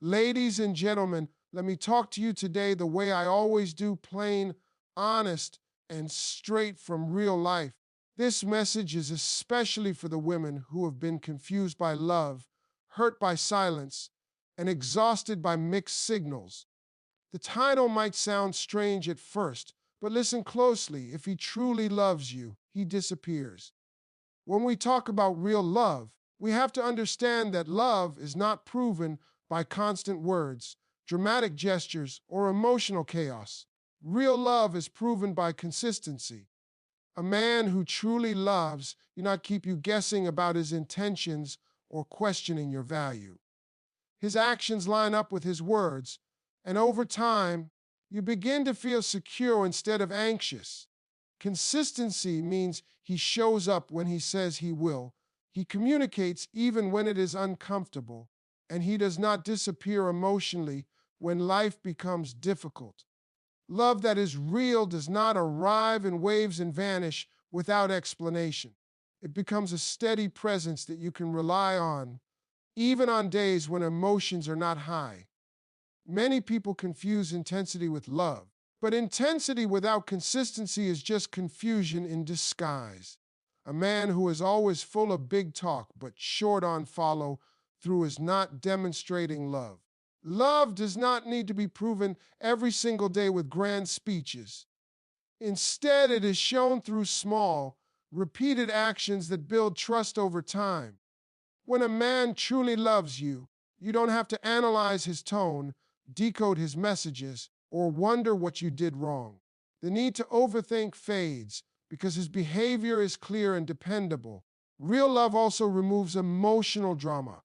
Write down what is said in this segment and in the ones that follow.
Ladies and gentlemen, let me talk to you today the way I always do, plain, honest, and straight from real life. This message is especially for the women who have been confused by love, hurt by silence, and exhausted by mixed signals. The title might sound strange at first, but listen closely. If he truly loves you, he disappears. When we talk about real love, we have to understand that love is not proven by constant words, dramatic gestures, or emotional chaos. Real love is proven by consistency. A man who truly loves do not keep you guessing about his intentions or questioning your value. His actions line up with his words, and over time, you begin to feel secure instead of anxious. Consistency means he shows up when he says he will. He communicates even when it is uncomfortable, and he does not disappear emotionally when life becomes difficult. Love that is real does not arrive in waves and vanish without explanation. It becomes a steady presence that you can rely on, even on days when emotions are not high. Many people confuse intensity with love, but intensity without consistency is just confusion in disguise. A man who is always full of big talk but short on follow through is not demonstrating love. Love does not need to be proven every single day with grand speeches. Instead, it is shown through small, repeated actions that build trust over time. When a man truly loves you, you don't have to analyze his tone, decode his messages, or wonder what you did wrong. The need to overthink fades because his behavior is clear and dependable. Real love also removes emotional drama.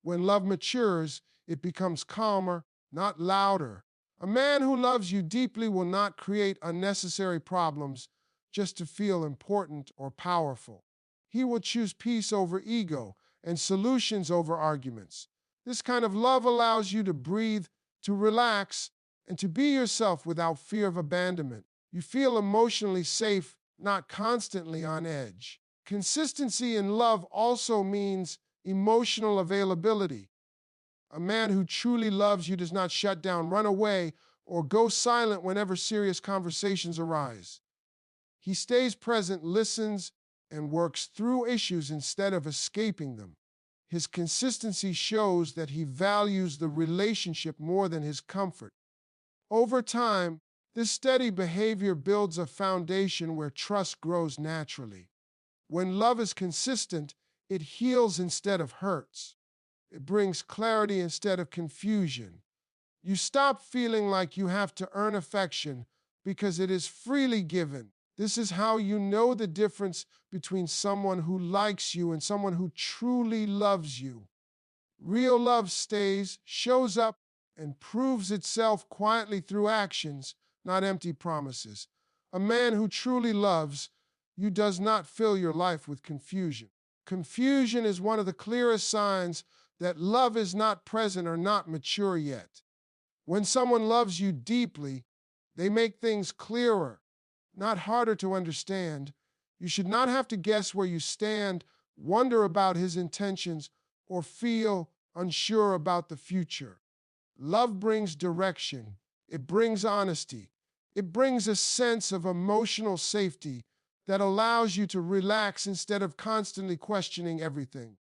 When love matures, it becomes calmer, not louder. A man who loves you deeply will not create unnecessary problems just to feel important or powerful. He will choose peace over ego and solutions over arguments. This kind of love allows you to breathe, to relax, and to be yourself without fear of abandonment. You feel emotionally safe, not constantly on edge. Consistency in love also means emotional availability. A man who truly loves you does not shut down, run away, or go silent whenever serious conversations arise. He stays present, listens, and works through issues instead of escaping them. His consistency shows that he values the relationship more than his comfort. Over time, this steady behavior builds a foundation where trust grows naturally. When love is consistent, it heals instead of hurts. It brings clarity instead of confusion. You stop feeling like you have to earn affection because it is freely given. This is how you know the difference between someone who likes you and someone who truly loves you. Real love stays, shows up, and proves itself quietly through actions, not empty promises. A man who truly loves you does not fill your life with confusion. Confusion is one of the clearest signs that love is not present or not mature yet. When someone loves you deeply, they make things clearer, not harder to understand. You should not have to guess where you stand, wonder about his intentions, or feel unsure about the future. Love brings direction. It brings honesty. It brings a sense of emotional safety that allows you to relax instead of constantly questioning everything.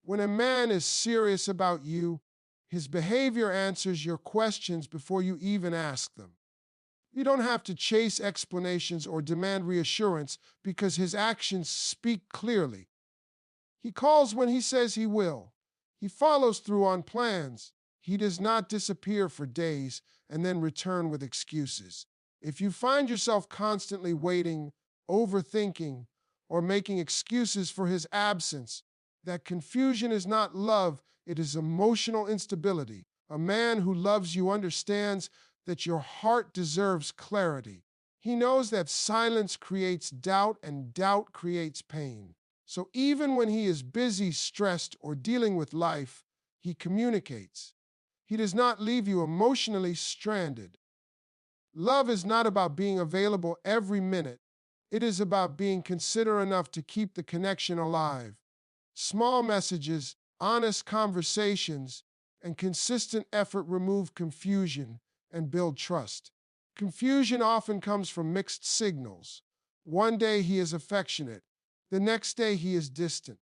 When a man is serious about you, his behavior answers your questions before you even ask them. You don't have to chase explanations or demand reassurance because his actions speak clearly. He calls when he says he will. He follows through on plans. He does not disappear for days and then return with excuses. If you find yourself constantly waiting, overthinking, or making excuses for his absence, that confusion is not love, it is emotional instability. A man who loves you understands that your heart deserves clarity. He knows that silence creates doubt and doubt creates pain. So even when he is busy, stressed, or dealing with life, he communicates. He does not leave you emotionally stranded. Love is not about being available every minute. It is about being considerate enough to keep the connection alive. Small messages, honest conversations, and consistent effort remove confusion and build trust. Confusion often comes from mixed signals. One day he is affectionate, the next day he is distant.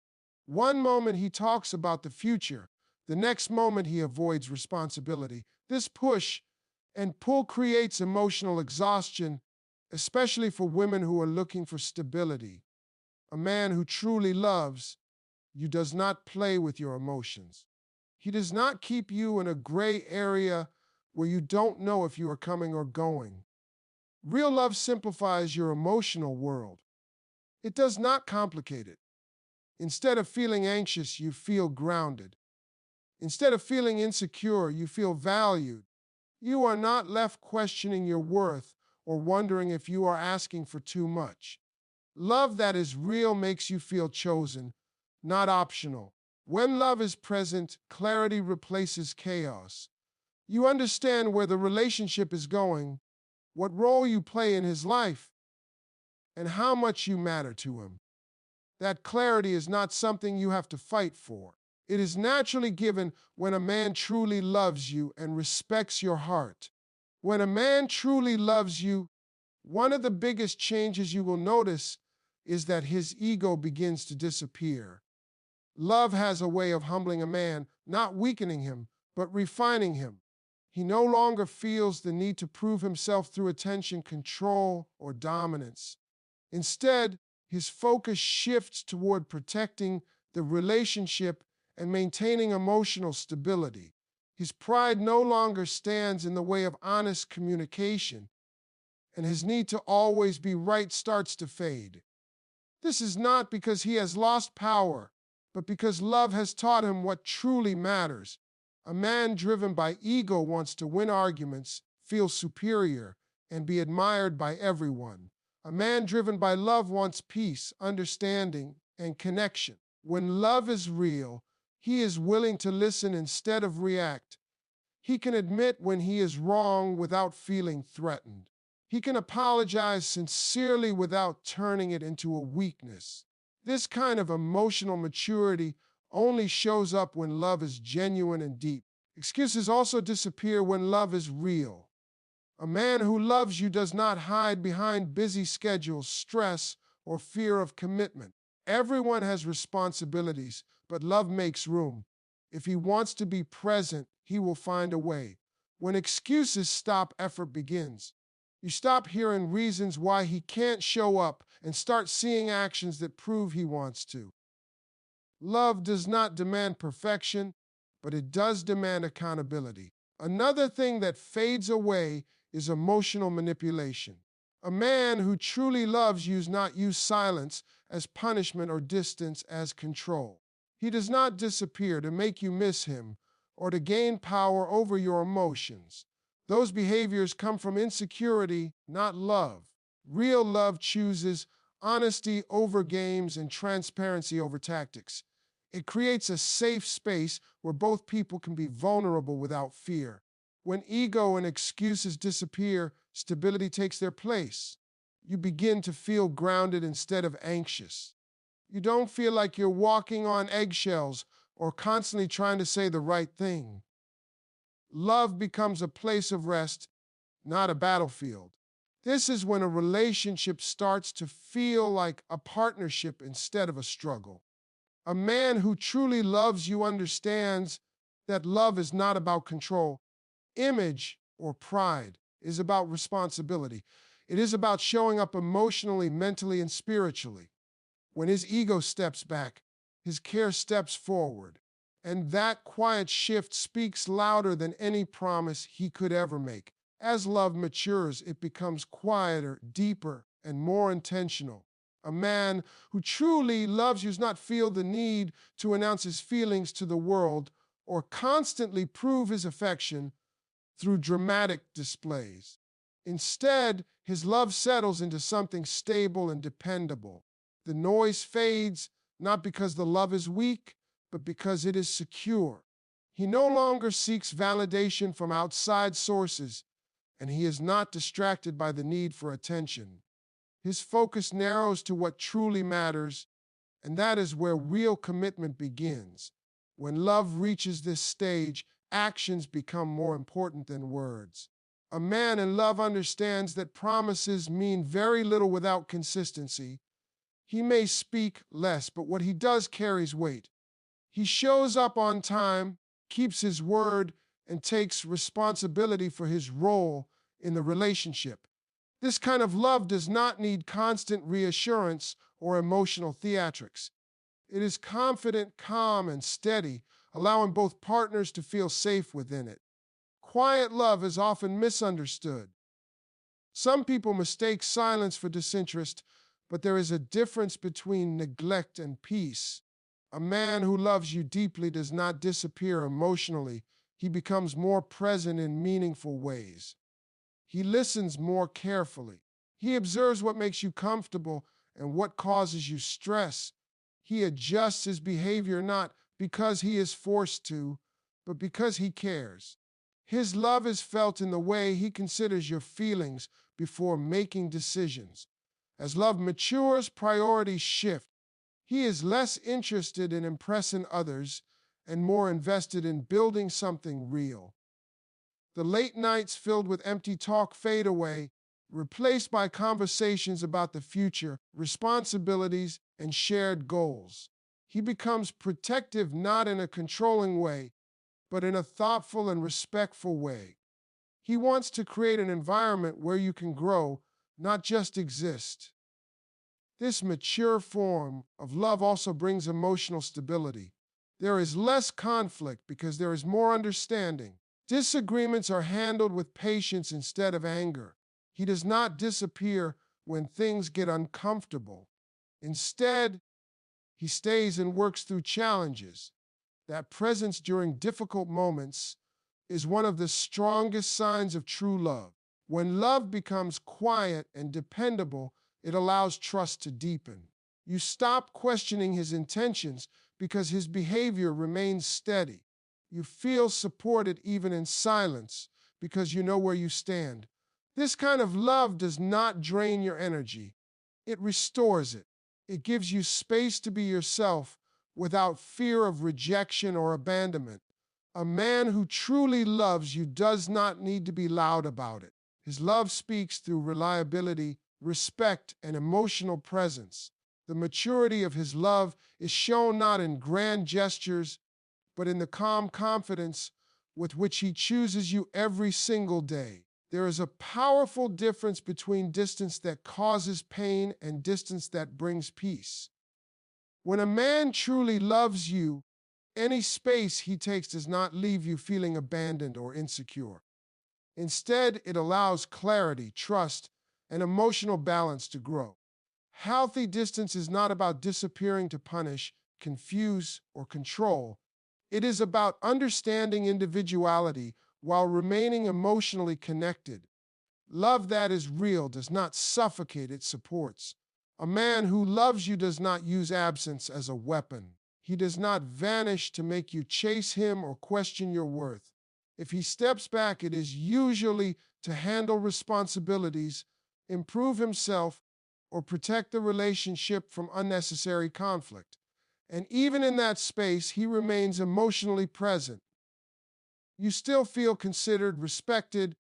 One moment he talks about the future, the next moment he avoids responsibility. This push and pull creates emotional exhaustion, especially for women who are looking for stability. A man who truly loves you does not play with your emotions. He does not keep you in a gray area where you don't know if you are coming or going. Real love simplifies your emotional world. It does not complicate it. Instead of feeling anxious, you feel grounded. Instead of feeling insecure, you feel valued. You are not left questioning your worth or wondering if you are asking for too much. Love that is real makes you feel chosen, not optional. When love is present, clarity replaces chaos. You understand where the relationship is going, what role you play in his life, and how much you matter to him. That clarity is not something you have to fight for. It is naturally given when a man truly loves you and respects your heart. When a man truly loves you, one of the biggest changes you will notice is that his ego begins to disappear. Love has a way of humbling a man, not weakening him, but refining him. He no longer feels the need to prove himself through attention, control, or dominance. Instead, his focus shifts toward protecting the relationship and maintaining emotional stability. His pride no longer stands in the way of honest communication, and his need to always be right starts to fade. This is not because he has lost power, but because love has taught him what truly matters. A man driven by ego wants to win arguments, feel superior, and be admired by everyone. A man driven by love wants peace, understanding, and connection. When love is real, he is willing to listen instead of react. He can admit when he is wrong without feeling threatened. He can apologize sincerely without turning it into a weakness. This kind of emotional maturity only shows up when love is genuine and deep. Excuses also disappear when love is real. A man who loves you does not hide behind busy schedules, stress, or fear of commitment. Everyone has responsibilities, but love makes room. If he wants to be present, he will find a way. When excuses stop, effort begins. You stop hearing reasons why he can't show up and start seeing actions that prove he wants to. Love does not demand perfection, but it does demand accountability. Another thing that fades away is emotional manipulation. A man who truly loves you does not use silence as punishment or distance as control. He does not disappear to make you miss him or to gain power over your emotions. Those behaviors come from insecurity, not love. Real love chooses honesty over games and transparency over tactics. It creates a safe space where both people can be vulnerable without fear. When ego and excuses disappear, stability takes their place. You begin to feel grounded instead of anxious. You don't feel like you're walking on eggshells or constantly trying to say the right thing. Love becomes a place of rest, not a battlefield. This is when a relationship starts to feel like a partnership instead of a struggle. A man who truly loves you understands that love is not about control, image, or pride. It is about responsibility. It is about showing up emotionally, mentally, and spiritually. When his ego steps back, his care steps forward. And that quiet shift speaks louder than any promise he could ever make. As love matures, it becomes quieter, deeper, and more intentional. A man who truly loves you does not feel the need to announce his feelings to the world or constantly prove his affection through dramatic displays. Instead, his love settles into something stable and dependable. The noise fades, not because the love is weak, but because it is secure. He no longer seeks validation from outside sources, and he is not distracted by the need for attention. His focus narrows to what truly matters, and that is where real commitment begins. When love reaches this stage, actions become more important than words. A man in love understands that promises mean very little without consistency. He may speak less, but what he does carries weight. He shows up on time, keeps his word, and takes responsibility for his role in the relationship. This kind of love does not need constant reassurance or emotional theatrics. It is confident, calm, and steady, allowing both partners to feel safe within it. Quiet love is often misunderstood. Some people mistake silence for disinterest, but there is a difference between neglect and peace. A man who loves you deeply does not disappear emotionally. He becomes more present in meaningful ways. He listens more carefully. He observes what makes you comfortable and what causes you stress. He adjusts his behavior not because he is forced to, but because he cares. His love is felt in the way he considers your feelings before making decisions. As love matures, priorities shift. He is less interested in impressing others and more invested in building something real. The late nights filled with empty talk fade away, replaced by conversations about the future, responsibilities, and shared goals. He becomes protective not in a controlling way, but in a thoughtful and respectful way. He wants to create an environment where you can grow, not just exist. This mature form of love also brings emotional stability. There is less conflict because there is more understanding. Disagreements are handled with patience instead of anger. He does not disappear when things get uncomfortable. Instead, he stays and works through challenges. That presence during difficult moments is one of the strongest signs of true love. When love becomes quiet and dependable, it allows trust to deepen. You stop questioning his intentions because his behavior remains steady. You feel supported even in silence because you know where you stand. This kind of love does not drain your energy. It restores it. It gives you space to be yourself without fear of rejection or abandonment. A man who truly loves you does not need to be loud about it. His love speaks through reliability, respect, and emotional presence. The maturity of his love is shown not in grand gestures, but in the calm confidence with which he chooses you every single day. There is a powerful difference between distance that causes pain and distance that brings peace. When a man truly loves you, any space he takes does not leave you feeling abandoned or insecure. Instead, it allows clarity, trust, and emotional balance to grow. Healthy distance is not about disappearing to punish, confuse, or control. It is about understanding individuality while remaining emotionally connected. Love that is real does not suffocate, it supports. A man who loves you does not use absence as a weapon. He does not vanish to make you chase him or question your worth. If he steps back, it is usually to handle responsibilities, improve himself, or protect the relationship from unnecessary conflict. And even in that space, he remains emotionally present. You still feel considered, respected,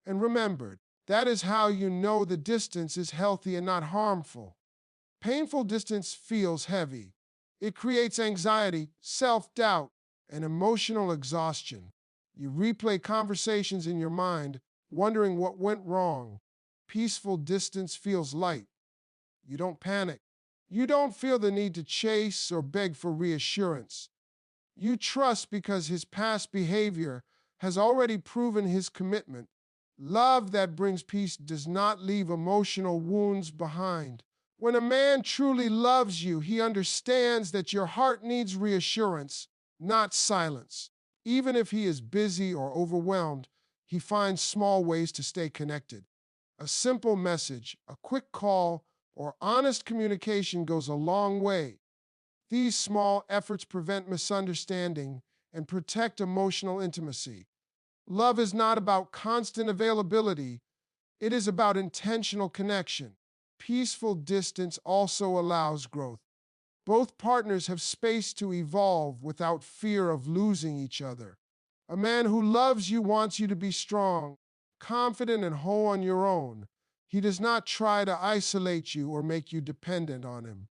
and remembered. That is how you know the distance is healthy and not harmful. Painful distance feels heavy. It creates anxiety, self-doubt, and emotional exhaustion. You replay conversations in your mind, wondering what went wrong. Peaceful distance feels light. You don't panic. You don't feel the need to chase or beg for reassurance. You trust because his past behavior has already proven his commitment. Love that brings peace does not leave emotional wounds behind. When a man truly loves you, he understands that your heart needs reassurance, not silence. Even if he is busy or overwhelmed, he finds small ways to stay connected. A simple message, a quick call, or honest communication goes a long way. These small efforts prevent misunderstanding and protect emotional intimacy. Love is not about constant availability, it is about intentional connection. Peaceful distance also allows growth. Both partners have space to evolve without fear of losing each other. A man who loves you wants you to be strong, confident, and whole on your own. He does not try to isolate you or make you dependent on him.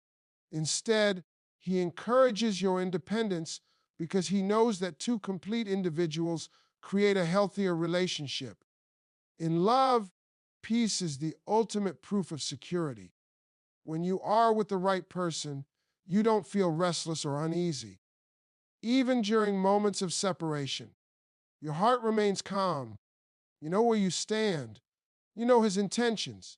Instead, he encourages your independence because he knows that two complete individuals create a healthier relationship. In love, peace is the ultimate proof of security. When you are with the right person, you don't feel restless or uneasy. Even during moments of separation, your heart remains calm. You know where you stand. You know his intentions.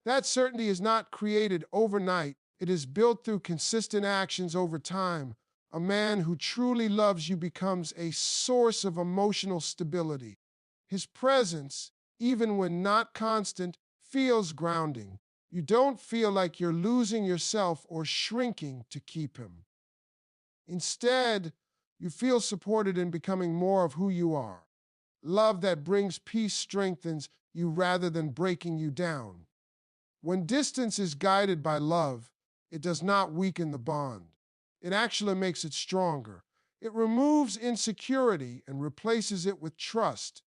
That certainty is not created overnight. It is built through consistent actions over time. A man who truly loves you becomes a source of emotional stability. His presence, even when not constant, feels grounding. You don't feel like you're losing yourself or shrinking to keep him. Instead, you feel supported in becoming more of who you are. Love that brings peace strengthens you rather than breaking you down. When distance is guided by love, it does not weaken the bond. It actually makes it stronger. It removes insecurity and replaces it with trust.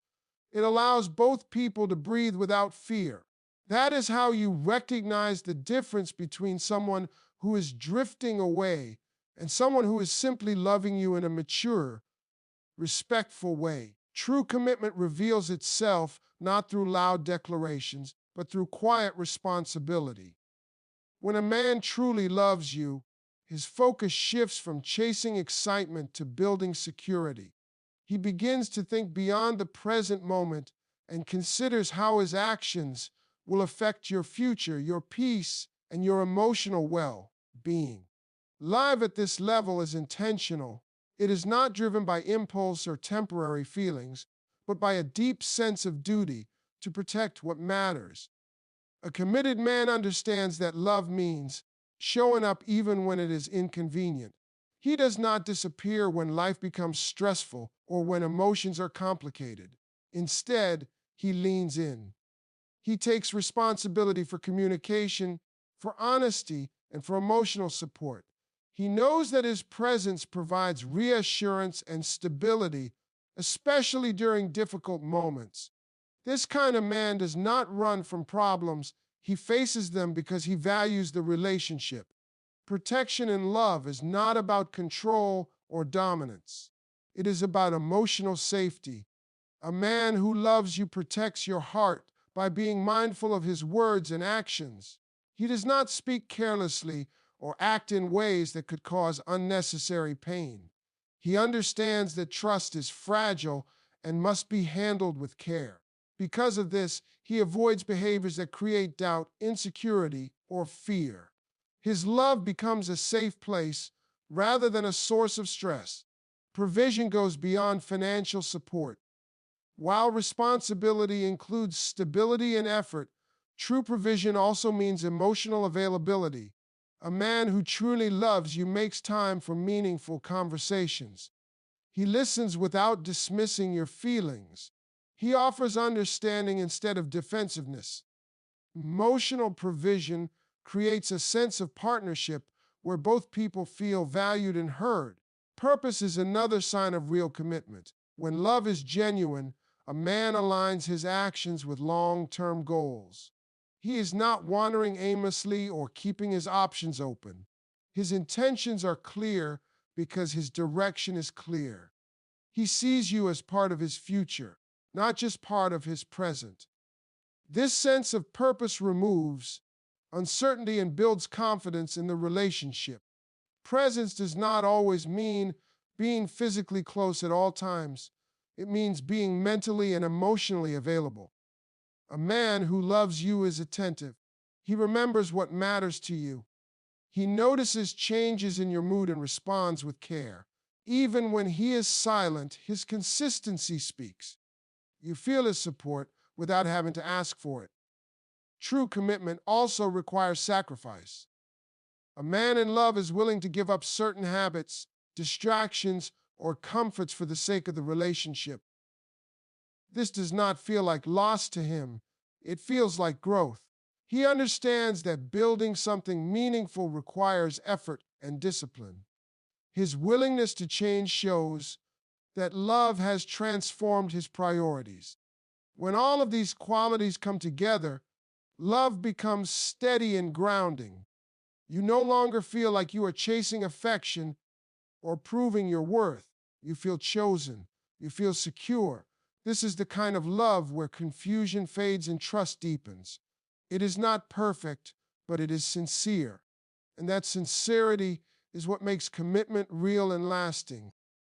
It allows both people to breathe without fear. That is how you recognize the difference between someone who is drifting away and someone who is simply loving you in a mature, respectful way. True commitment reveals itself not through loud declarations, but through quiet responsibility. When a man truly loves you, his focus shifts from chasing excitement to building security. He begins to think beyond the present moment and considers how his actions will affect your future, your peace, and your emotional well-being. Life at this level is intentional. It is not driven by impulse or temporary feelings, but by a deep sense of duty to protect what matters. A committed man understands that love means showing up even when it is inconvenient. He does not disappear when life becomes stressful or when emotions are complicated. Instead, he leans in. He takes responsibility for communication, for honesty, and for emotional support. He knows that his presence provides reassurance and stability, especially during difficult moments. This kind of man does not run from problems. He faces them because he values the relationship. Protection in love is not about control or dominance. It is about emotional safety. A man who loves you protects your heart by being mindful of his words and actions. He does not speak carelessly or act in ways that could cause unnecessary pain. He understands that trust is fragile and must be handled with care. Because of this, he avoids behaviors that create doubt, insecurity, or fear. His love becomes a safe place rather than a source of stress. Provision goes beyond financial support. While responsibility includes stability and effort, true provision also means emotional availability. A man who truly loves you makes time for meaningful conversations. He listens without dismissing your feelings. He offers understanding instead of defensiveness. Emotional provision creates a sense of partnership where both people feel valued and heard. Purpose is another sign of real commitment. When love is genuine, a man aligns his actions with long-term goals. He is not wandering aimlessly or keeping his options open. His intentions are clear because his direction is clear. He sees you as part of his future, not just part of his present. This sense of purpose removes uncertainty and builds confidence in the relationship. Presence does not always mean being physically close at all times. It means being mentally and emotionally available. A man who loves you is attentive. He remembers what matters to you. He notices changes in your mood and responds with care. Even when he is silent, his consistency speaks. You feel his support without having to ask for it. True commitment also requires sacrifice. A man in love is willing to give up certain habits, distractions, or comforts for the sake of the relationship. This does not feel like loss to him. It feels like growth. He understands that building something meaningful requires effort and discipline. His willingness to change shows that love has transformed his priorities. When all of these qualities come together, love becomes steady and grounding. You no longer feel like you are chasing affection or proving your worth. You feel chosen. You feel secure. This is the kind of love where confusion fades and trust deepens. It is not perfect, but it is sincere. And that sincerity is what makes commitment real and lasting.